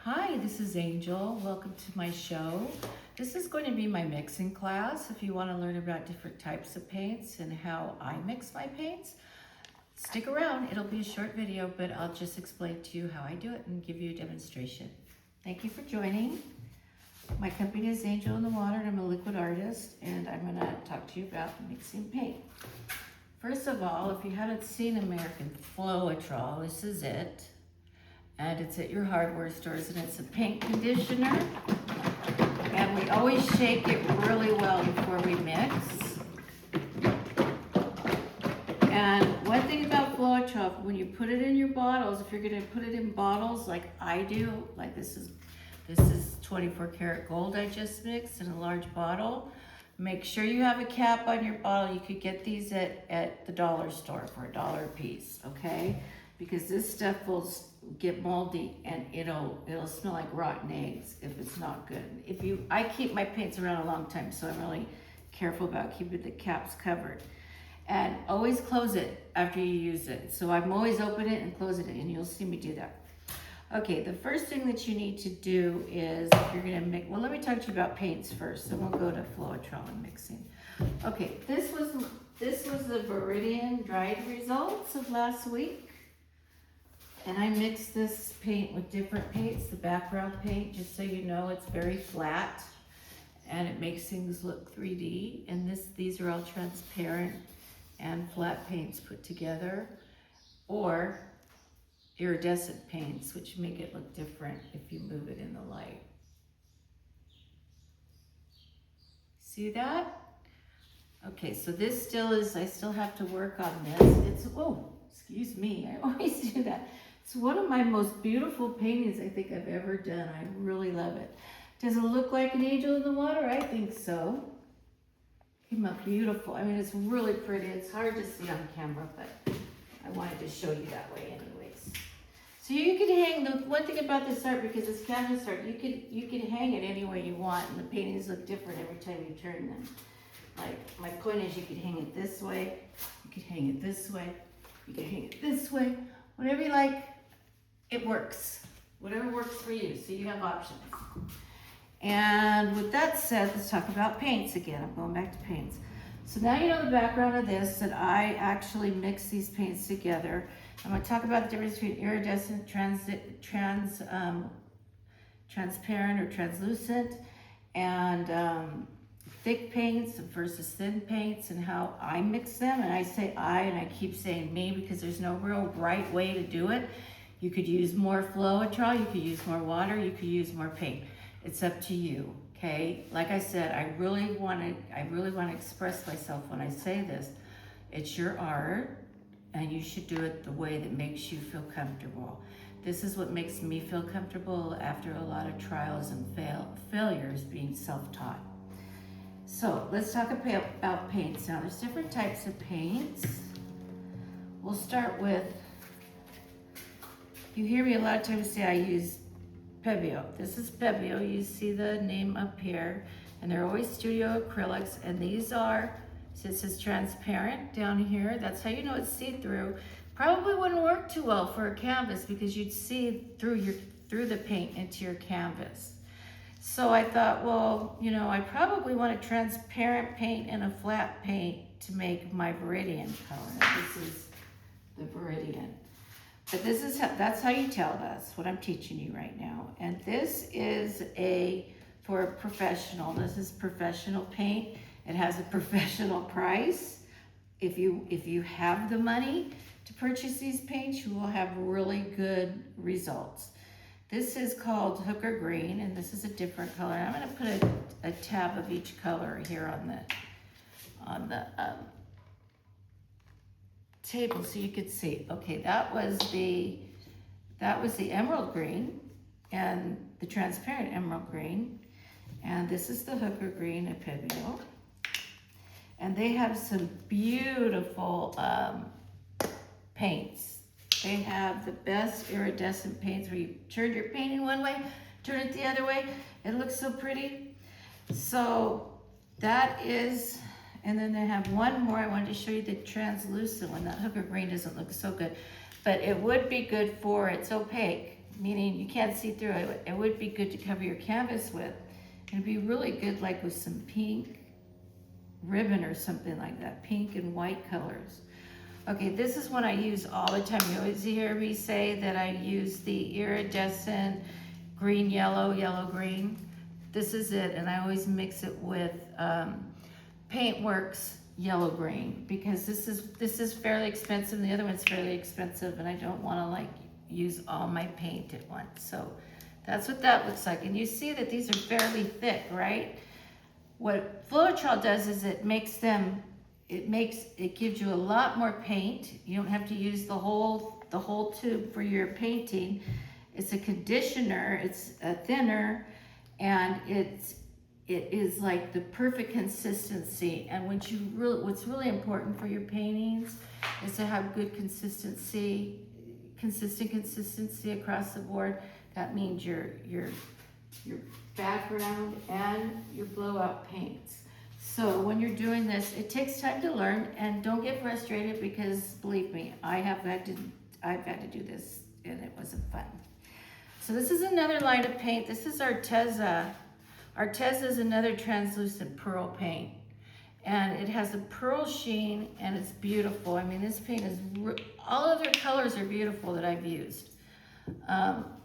Hi, this is Angel. Welcome to my show. This is going to be my mixing class. If you want to learn about different types of paints and how I mix my paints, stick around. It'll be a short video, but I'll just explain to you how I do it and give you a demonstration. Thank you for joining. My company is Angel in the Water, and I'm a liquid artist, and I'm going to talk to you about mixing paint. First of all, if you haven't seen American Floetrol, this is it. And it's at your hardware stores, and it's a paint conditioner. And we always shake it really well before we mix. And one thing about Floetrol, when you put it in your bottles, if you're gonna put it in bottles like I do, like this is 24 karat gold I just mixed in a large bottle. Make sure you have a cap on your bottle. You could get these at the dollar store for $1 a piece, okay? Because this stuff will get moldy and it'll smell like rotten eggs if it's not good. I keep my paints around a long time, so I'm really careful about keeping the caps covered. And always close it after you use it. So I'm always open it and close it, and you'll see me do that. Okay, the first thing that you need to do is, if you're gonna mix, well, let me talk to you about paints first, and we'll go to Floetrol and mixing. Okay, this was the Viridian dried results of last week. And I mixed this paint with different paints, the background paint, just so you know, it's very flat and it makes things look 3D. And these are all transparent and flat paints put together, or iridescent paints, which make it look different if you move it in the light. See that? Okay, so this I still have to work on this. Oh, excuse me, I always do that. It's one of my most beautiful paintings I think I've ever done. I really love it. Does it look like an angel in the water? I think so. Came out beautiful. I mean, it's really pretty. It's hard to see on camera, but I wanted to show you that way anyways. So you can hang, the one thing about this art, because it's canvas art, you can hang it any way you want, and the paintings look different every time you turn them. Like, my point is, you could hang it this way, you could hang it this way, you could hang it this way, whatever you like. It works. Whatever works for you. So you have options. And with that said, let's talk about paints again. I'm going back to paints. So now you know the background of this, that I actually mix these paints together. I'm going to talk about the difference between iridescent, transparent or translucent, and thick paints versus thin paints, and how I mix them. And I say I, and I keep saying me, because there's no real right way to do it. You could use more Floetrol, you could use more water, you could use more paint. It's up to you, okay? Like I said, I really want to express myself when I say this. It's your art, and you should do it the way that makes you feel comfortable. This is what makes me feel comfortable after a lot of trials and failures being self-taught. So let's talk about paints now. There's different types of paints. We'll start with, you hear me a lot of times say I use Pebeo. This is Pebeo. You see the name up here. And they're always studio acrylics. And these are, so it says transparent down here. That's how you know it's see-through. Probably wouldn't work too well for a canvas, because you'd see through the paint into your canvas. So I thought, well, you know, I probably want a transparent paint and a flat paint to make my Viridian color. This is the Viridian. But that's how you tell. That's what I'm teaching you right now. And this is for a professional. This is professional paint. It has a professional price. If you have the money to purchase these paints, you will have really good results. This is called hooker green, and this is a different color. I'm going to put a tab of each color here on the table so you could see. Okay, that was the emerald green, and the transparent emerald green, and this is the hooker green at Pebeo. And they have some beautiful paints. They have the best iridescent paints where you turn your painting one way, turn it the other way. It looks so pretty. So that is, and then they have one more. I wanted to show you the translucent one. That hooker green doesn't look so good, but it would be good for, it's opaque. meaning you can't see through it. It would be good to cover your canvas with. It'd be really good like with some pink ribbon or something like that, pink and white colors. Okay, this is one I use all the time. You always hear me say that I use the iridescent green, yellow, yellow, green. This is it, and I always mix it with Paintworks yellow green, because this is fairly expensive and the other one's fairly expensive, and I don't want to like use all my paint at once. So that's what that looks like. And you see that these are fairly thick, right? What Floetrol does is it gives you a lot more paint. You don't have to use the whole tube for your painting. It's a conditioner, it's a thinner, and it is like the perfect consistency. And what's really important for your paintings is to have good consistency, consistent consistency across the board. That means your background and your blowout paints. So when you're doing this, it takes time to learn, and don't get frustrated, because believe me, I've had to do this and it wasn't fun. So this is another line of paint. This is Arteza. Arteza is another translucent pearl paint, and it has a pearl sheen, and it's beautiful. I mean, this paint is, all other colors are beautiful that I've used.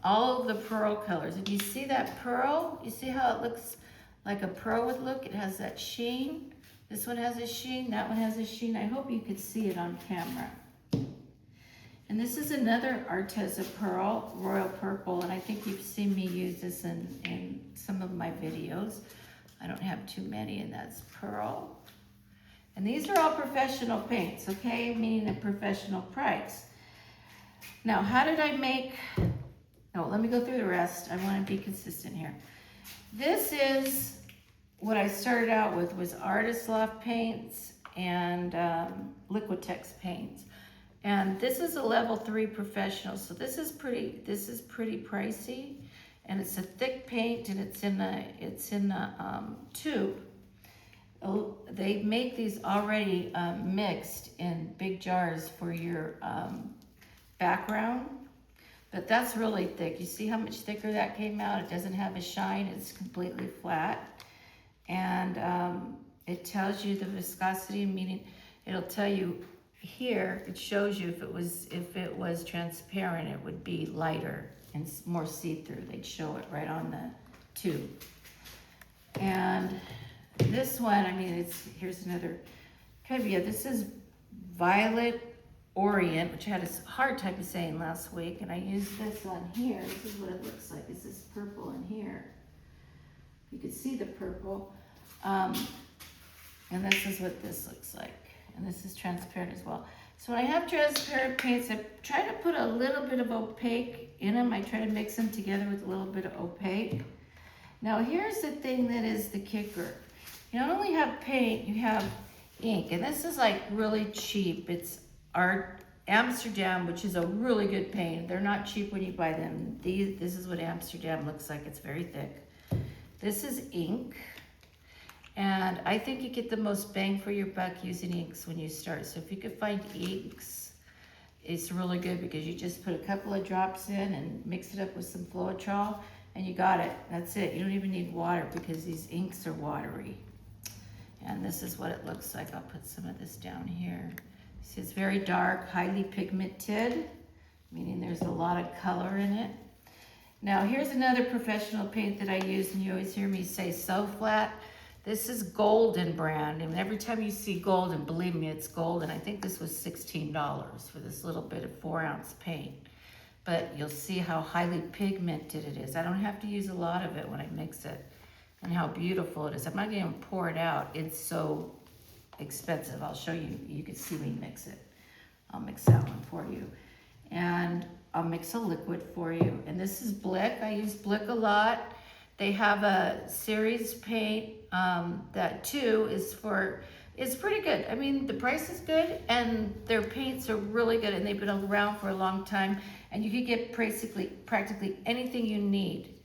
All of the pearl colors. If you see that pearl, you see how it looks like a pearl would look? It has that sheen. This one has a sheen, that one has a sheen. I hope you could see it on camera. And this is another Arteza Pearl, Royal Purple, and I think you've seen me use this in some of my videos. I don't have too many, and that's Pearl. And these are all professional paints, okay? Meaning a professional price. Now, how did I make, no, let me go through the rest. I want to be consistent here. This is what I started out with, was Artist Loft paints and Liquitex paints. And this is a level 3 professional, so this is pretty pricey, and it's a thick paint, and it's in a tube. They make these already mixed in big jars for your background, but that's really thick. You see how much thicker that came out? It doesn't have a shine, it's completely flat. And it tells you the viscosity, meaning it'll tell you here, it shows you if it was transparent, it would be lighter and more see-through. They'd show it right on the tube. And this one, I mean, here's another kind of, yeah, this is Violet Orient, which I had a hard time saying last week, and I used this on here. This is what it looks like. It's this purple in here. You can see the purple. And this is what this looks like. And this is transparent as well. So when I have transparent paints, I try to put a little bit of opaque in them. I try to mix them together with a little bit of opaque. Now here's the thing that is the kicker. You don't only have paint, you have ink. And this is like really cheap. It's Art Amsterdam, which is a really good paint. They're not cheap when you buy them. This is what Amsterdam looks like. It's very thick. This is ink. And I think you get the most bang for your buck using inks when you start. So if you could find inks, it's really good, because you just put a couple of drops in and mix it up with some Floetrol, and you got it. That's it. You don't even need water, because these inks are watery. And this is what it looks like. I'll put some of this down here. See, it's very dark, highly pigmented, meaning there's a lot of color in it. Now here's another professional paint that I use, and you always hear me say So Flat. This is Golden brand, and every time you see Golden, believe me, it's Golden. I think this was $16 for this little bit of 4-ounce paint. But you'll see how highly pigmented it is. I don't have to use a lot of it when I mix it, and how beautiful it is. I'm not going to pour it out. It's so expensive. I'll show you. You can see me mix it. I'll mix that one for you. And I'll mix a liquid for you. And this is Blick. I use Blick a lot. They have a series paint that too is it's pretty good. I mean, the price is good, and their paints are really good, and they've been around for a long time, and you can get practically anything you need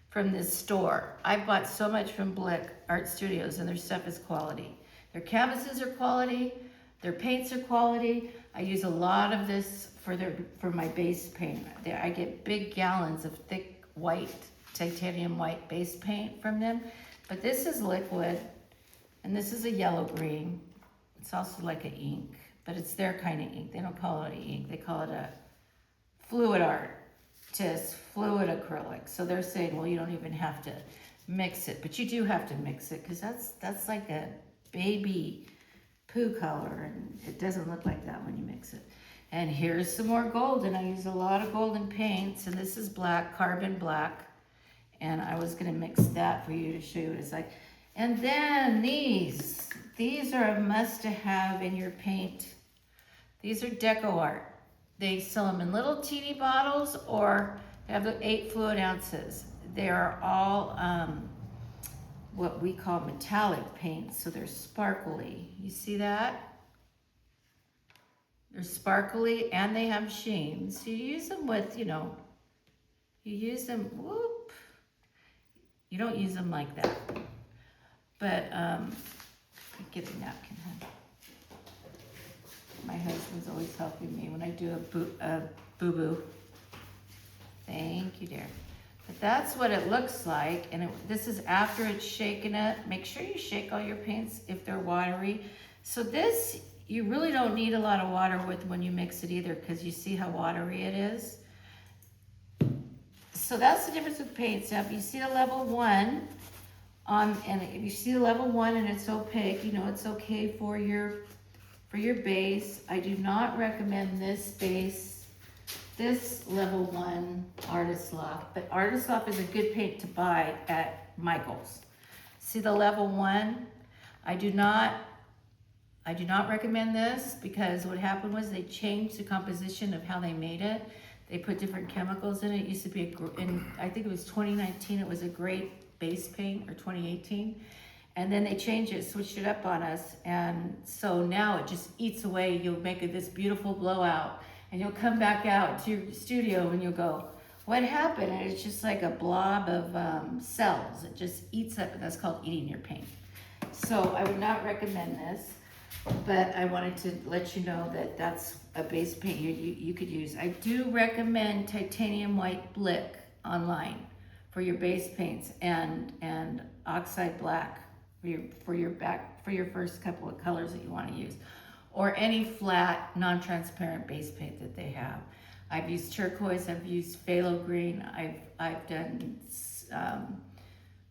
from this store. I bought so much from Blick Art Studios, and their stuff is quality. Their canvases are quality. Their paints are quality. I use a lot of this for my base paint. I get big gallons of thick white, titanium white base paint from them. But this is liquid, and this is a yellow green. It's also like an ink, but it's their kind of ink. They don't call it an ink. They call it a fluid art. Just fluid acrylic. So they're saying, well, you don't even have to mix it, but you do have to mix it because that's like a baby poo color, and it doesn't look like that when you mix it. And here's some more gold, and I use a lot of golden paints, and this is black, carbon black, and I was gonna mix that for you to show you what it's like. And then these are a must-to-have in your paint. These are deco art. They sell them in little teeny bottles, or they have the 8 fluid ounces. They are all what we call metallic paints, so they're sparkly. You see that? They're sparkly and they have sheen. So you use them with, you use them, whoop. You don't use them like that. But, get a napkin, huh? My husband's always helping me when I do a boo-boo. Thank you, dear. But that's what it looks like, and this is after it's shaken up. Make sure you shake all your paints if they're watery. So this, you really don't need a lot of water with when you mix it either, because you see how watery it is. So that's the difference with paints. Now, if you see the level 1, and if you see the level 1 and it's opaque, you know it's okay for your base. I do not recommend this base. This level 1 Artist Loft, but Artist Loft is a good paint to buy at Michael's. See the level 1? I do not recommend this because what happened was they changed the composition of how they made it. They put different chemicals in it. It used to be, I think it was 2019, it was a great base paint, or 2018. And then they changed it, switched it up on us. And so now it just eats away. You'll make this beautiful blowout. And you'll come back out to your studio and you'll go, what happened? And it's just like a blob of cells. It just eats up, and that's called eating your paint. So I would not recommend this, but I wanted to let you know that that's a base paint you could use. I do recommend titanium white Blick online for your base paints, and oxide black for your first couple of colors that you want to use. Or any flat, non-transparent base paint that they have. I've used turquoise, I've used phthalo green, I've done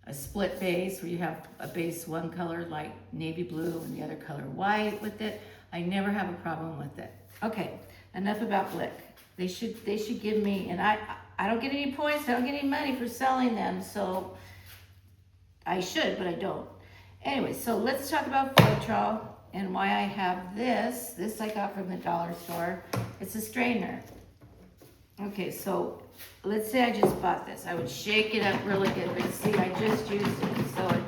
a split base where you have a base one color like navy blue and the other color white with it. I never have a problem with it. Okay, enough about Blick. They should give me, and I don't get any points, I don't get any money for selling them, so I should, but I don't. Anyway, so let's talk about Floetrol. And why I have this I got from the dollar store. It's a strainer. Okay, so let's say I just bought this. I would shake it up really good, but see, I just used it. So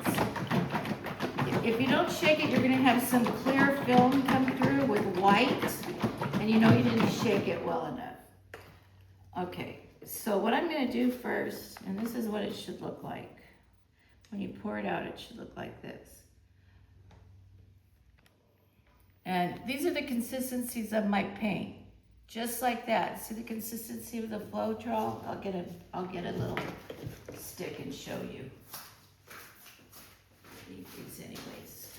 if you don't shake it, you're gonna have some clear film come through with white, and you know you didn't shake it well enough. Okay, so what I'm gonna do first, and this is what it should look like. When you pour it out, it should look like this. And these are the consistencies of my paint, just like that. See the consistency of the Floetrol? I'll get a little stick and show you. Need these anyways.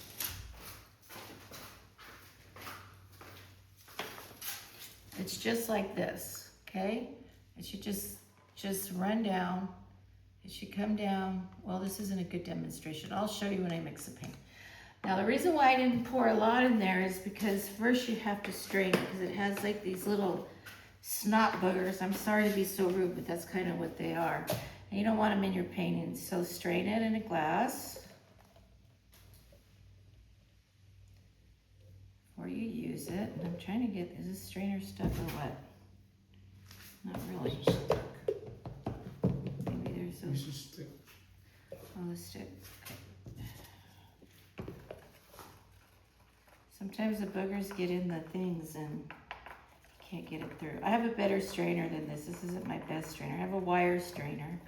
It's just like this, okay? It should just run down. It should come down. Well, this isn't a good demonstration. I'll show you when I mix the paint. Now, the reason why I didn't pour a lot in there is because first you have to strain it, because it has like these little snot boogers. I'm sorry to be so rude, but that's kind of what they are. And you don't want them in your painting, so strain it in a glass before you use it. And I'm trying to get, is this strainer stuck or what? Not really. Maybe there's a stick. Oh, the stick. Sometimes the boogers get in the things and can't get it through. I have a better strainer than this. This isn't my best strainer. I have a wire strainer.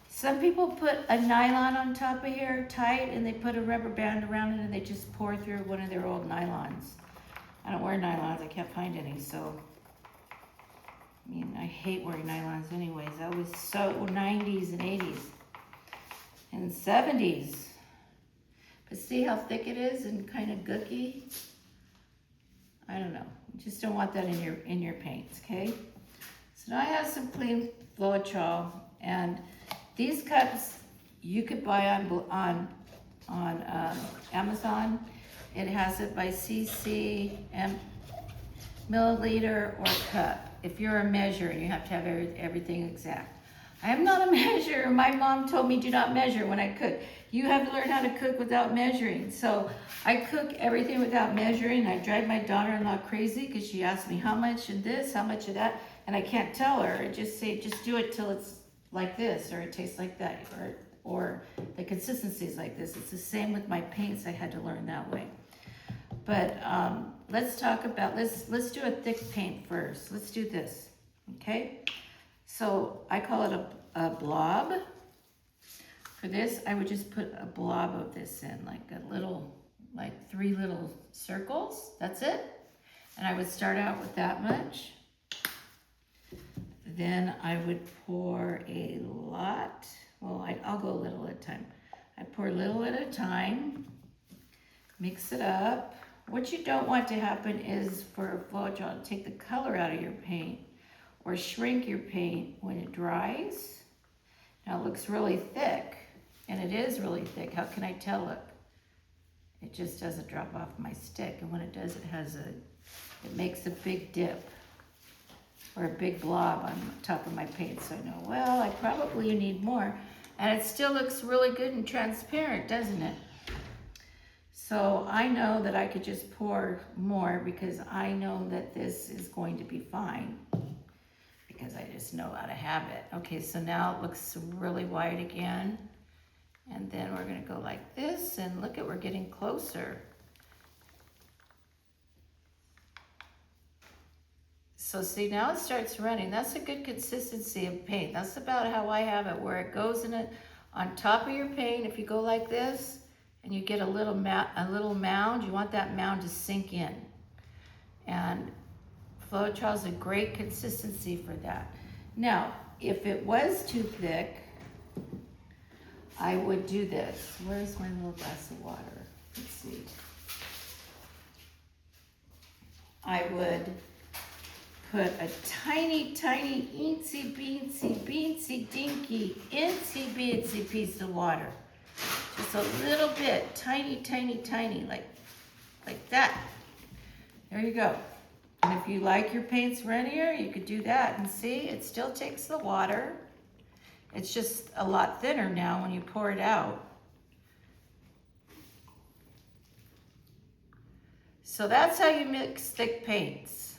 Some people put a nylon on top of here tight, and they put a rubber band around it, and they just pour through one of their old nylons. I don't wear nylons, I can't find any, so. I mean, I hate wearing nylons anyways. That was so 90s and 80s and 70s. But see how thick it is and kind of gooky? I don't know. You just don't want that in your paints, okay? So now I have some clean Floetrol, and these cups you could buy on Amazon. It has it by cc and milliliter or cup. If you're a measurer, you have to have everything exact. I am not a measurer. My mom told me do not measure when I cook. You have to learn how to cook without measuring. So I cook everything without measuring. I drive my daughter-in-law crazy because she asks me how much of this, how much of that, and I can't tell her. I just say, just do it till it's like this, or it tastes like that, or the consistency is like this. It's the same with my paints. I had to learn that way. But let's talk about, let's do a thick paint first. Let's do this, okay? So I call it a blob. For this, I would just put a blob of this in, like a little, like 3 little circles. That's it. And I would start out with that much. Then I would pour a lot. Well, I'll go a little at a time. I pour a little at a time. Mix it up. What you don't want to happen is for Floetrol to take the color out of your paint or shrink your paint when it dries. Now it looks really thick, and it is really thick. How can I tell? Look, it just doesn't drop off my stick, and when it does, it makes a big dip or a big blob on top of my paint. So I know, well, I probably need more, and it still looks really good and transparent, doesn't it? So I know that I could just pour more because I know that this is going to be fine because I just know how to have it. Okay, so now it looks really white again. And then we're gonna go like this, and look at, we're getting closer. So see, now it starts running. That's a good consistency of paint. That's about how I have it, where it goes in it on top of your paint. If you go like this, and you get a little mound, you want that mound to sink in. And Floetrol is a great consistency for that. Now, if it was too thick, I would do this. Where's my little glass of water? Let's see. I would put a tiny, tiny, eensy, beensy, dinky, incy, beensy piece of water. Just a little bit, tiny, tiny, tiny, like that. There you go. And if you like your paints runnier, you could do that. And see, it still takes the water. It's just a lot thinner now when you pour it out. So that's how you mix thick paints.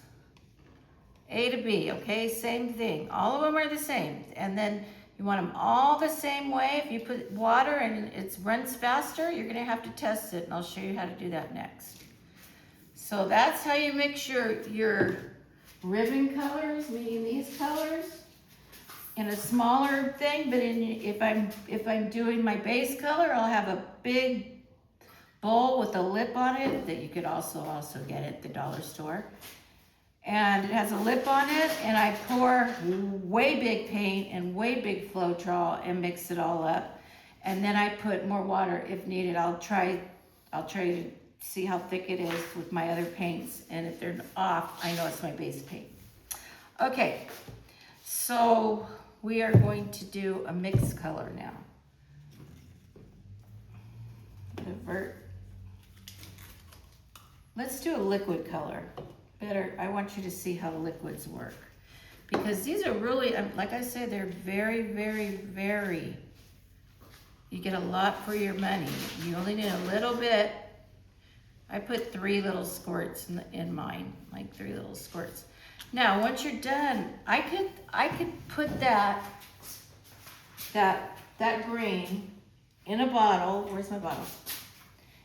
A to B, okay? Same thing. All of them are the same. And then you want them all the same way. If you put water and it runs faster, you're gonna have to test it, and I'll show you how to do that next. So that's how you mix your ribbon colors, meaning these colors, in a smaller thing. But if I'm doing my base color, I'll have a big bowl with a lip on it that you could also get at the dollar store. And it has a lip on it, and I pour way big paint and way big Floetrol and mix it all up. And then I put more water if needed. I'll try to see how thick it is with my other paints, and if they're off, I know it's my base paint. Okay, so we are going to do a mixed color now. Invert. Let's do a liquid color. Better, I want you to see how liquids work. Because these are really, like I said, they're very, very, very, you get a lot for your money. You only need a little bit. I put 3 little squirts in mine, like 3 little squirts. Now, once you're done, I could put that green in a bottle. Where's my bottle?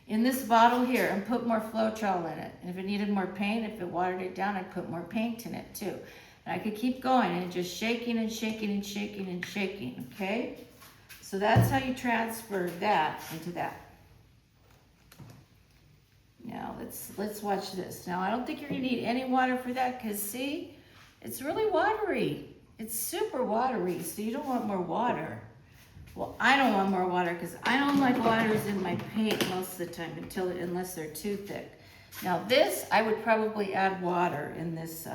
In this bottle here, and put more Floetrol in it. And if it needed more paint, if it watered it down, I'd put more paint in it too. And I could keep going and just shaking and shaking and shaking and shaking, okay? So that's how you transfer that into that. Now, let's watch this. Now, I don't think you're gonna need any water for that, because see, it's really watery. It's super watery, so you don't want more water. Well, I don't want more water, because I don't like waters in my paint most of the time, unless they're too thick. Now this, I would probably add water in this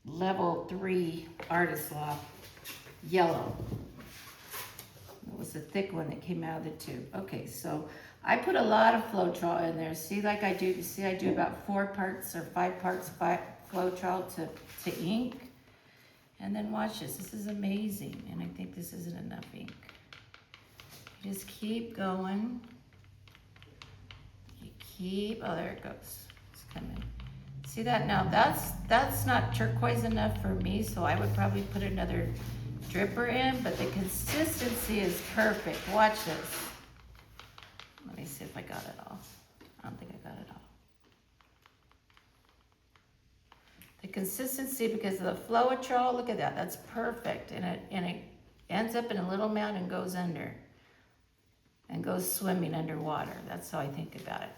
level 3 Artist Loft yellow. It was a thick one that came out of the tube. Okay, so I put a lot of Floetrol in there. See, like I do, I do about 4 parts or 5 parts Floetrol to ink. And then watch this. This is amazing. And I think this isn't enough ink. You just keep going. Oh, there it goes. It's coming. See that? Now that's not turquoise enough for me, so I would probably put another dripper in, but the consistency is perfect. Watch this. Let me see if I got it all. I don't think I got it all. The consistency, because of the Floetrol, look at that. That's perfect, and it ends up in a little mound and goes under, and goes swimming underwater. That's how I think about it.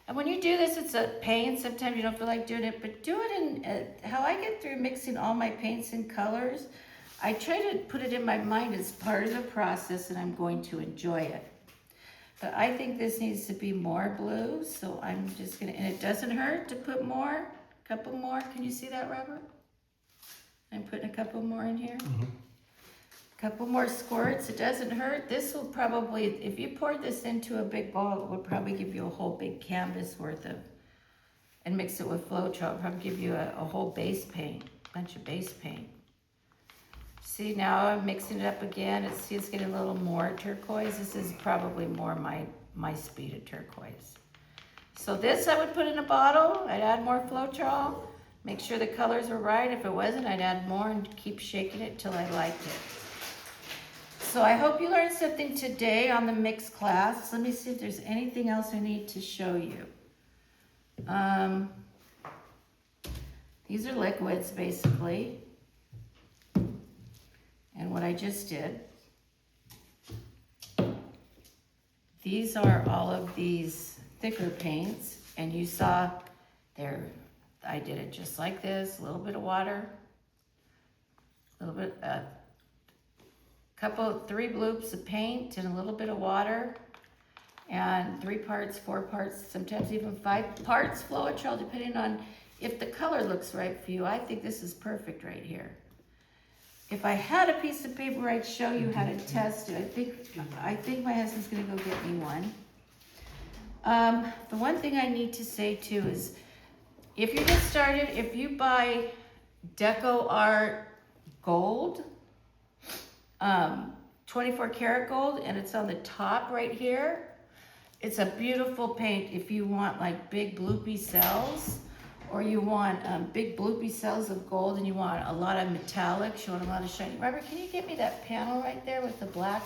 And when you do this, it's a pain. Sometimes you don't feel like doing it, but do it in, how I get through mixing all my paints and colors, I try to put it in my mind as part of the process, and I'm going to enjoy it. But I think this needs to be more blue, so I'm just gonna, and it doesn't hurt to put more, a couple more. Can you see that, Robert? I'm putting a couple more in here. Mm-hmm. Couple more squirts, it doesn't hurt. This will probably, if you poured this into a big bowl, it would probably give you a whole big canvas worth of, and mix it with Floetrol, probably give you a whole base paint, bunch of base paint. See, now I'm mixing it up again. It's getting a little more turquoise. This is probably more my speed of turquoise. So this I would put in a bottle. I'd add more Floetrol, make sure the colors were right. If it wasn't, I'd add more and keep shaking it till I liked it. So I hope you learned something today on the mix class. Let me see if there's anything else I need to show you. These are liquids, basically. And what I just did. These are all of these thicker paints. And you saw there, I did it just like this. A little bit of water. A little bit, 3 bloops of paint and a little bit of water, and 3 parts, 4 parts, sometimes even 5 parts Floetrol, depending on if the color looks right for you. I think this is perfect right here. If I had a piece of paper, I'd show you how to test it. I think my husband's gonna go get me one. The one thing I need to say too is, if you get started, if you buy Deco Art Gold, 24 karat gold, and it's on the top right here. It's a beautiful paint if you want like big bloopy cells, or you want big bloopy cells of gold and you want a lot of metallics, you want a lot of shiny. Robert, can you get me that panel right there with the black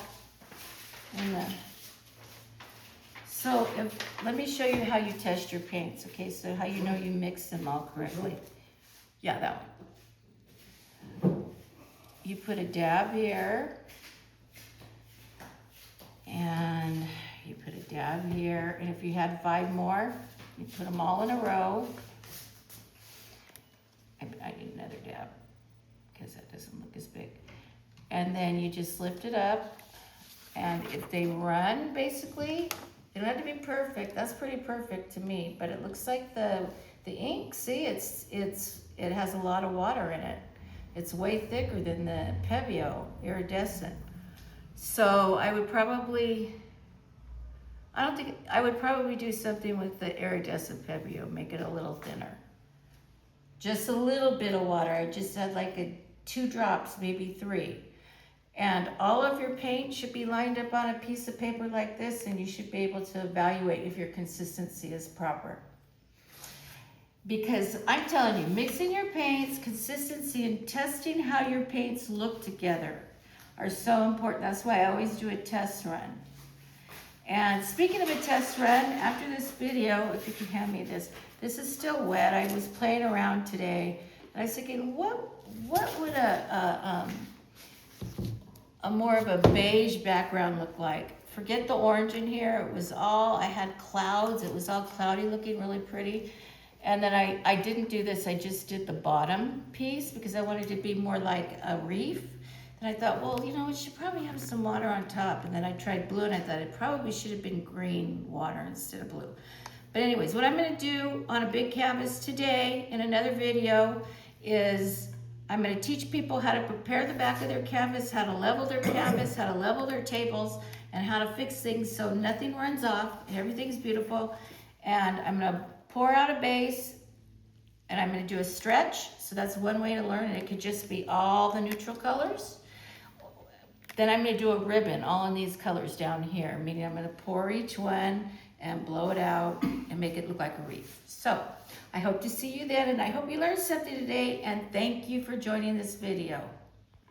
and the... So let me show you how you test your paints, okay? So how you know you mix them all correctly. Yeah, that one. You put a dab here, and you put a dab here, and if you had 5 more, you put them all in a row. I need another dab, because that doesn't look as big. And then you just lift it up, and if they run, basically, they don't have to be perfect. That's pretty perfect to me, but it looks like the ink, see, it has a lot of water in it. It's way thicker than the Pebeo iridescent. So I would probably do something with the iridescent Pebeo, make it a little thinner. Just a little bit of water. I just had like 2 drops, maybe 3. And all of your paint should be lined up on a piece of paper like this, and you should be able to evaluate if your consistency is proper. Because I'm telling you, mixing your paints, consistency, and testing how your paints look together are so important. That's why I always do a test run. And speaking of a test run, after this video, if you can hand me this is still wet. I was playing around today, and I was thinking, what would a more of a beige background look like forget the orange in here. It was all, I had clouds. It was all cloudy looking, really pretty. And then I didn't do this. I just did the bottom piece because I wanted to be more like a reef. And I thought, well, you know, it should probably have some water on top. And then I tried blue and I thought it probably should have been green water instead of blue. But anyways, what I'm gonna do on a big canvas today in another video is I'm gonna teach people how to prepare the back of their canvas, how to level their canvas, how to level their tables, and how to fix things so nothing runs off and everything's beautiful. And I'm gonna pour out a base and I'm gonna do a stretch. So that's one way to learn, and it could just be all the neutral colors. Then I'm gonna do a ribbon all in these colors down here, meaning I'm gonna pour each one and blow it out and make it look like a reef. So I hope to see you then, and I hope you learned something today, and thank you for joining this video.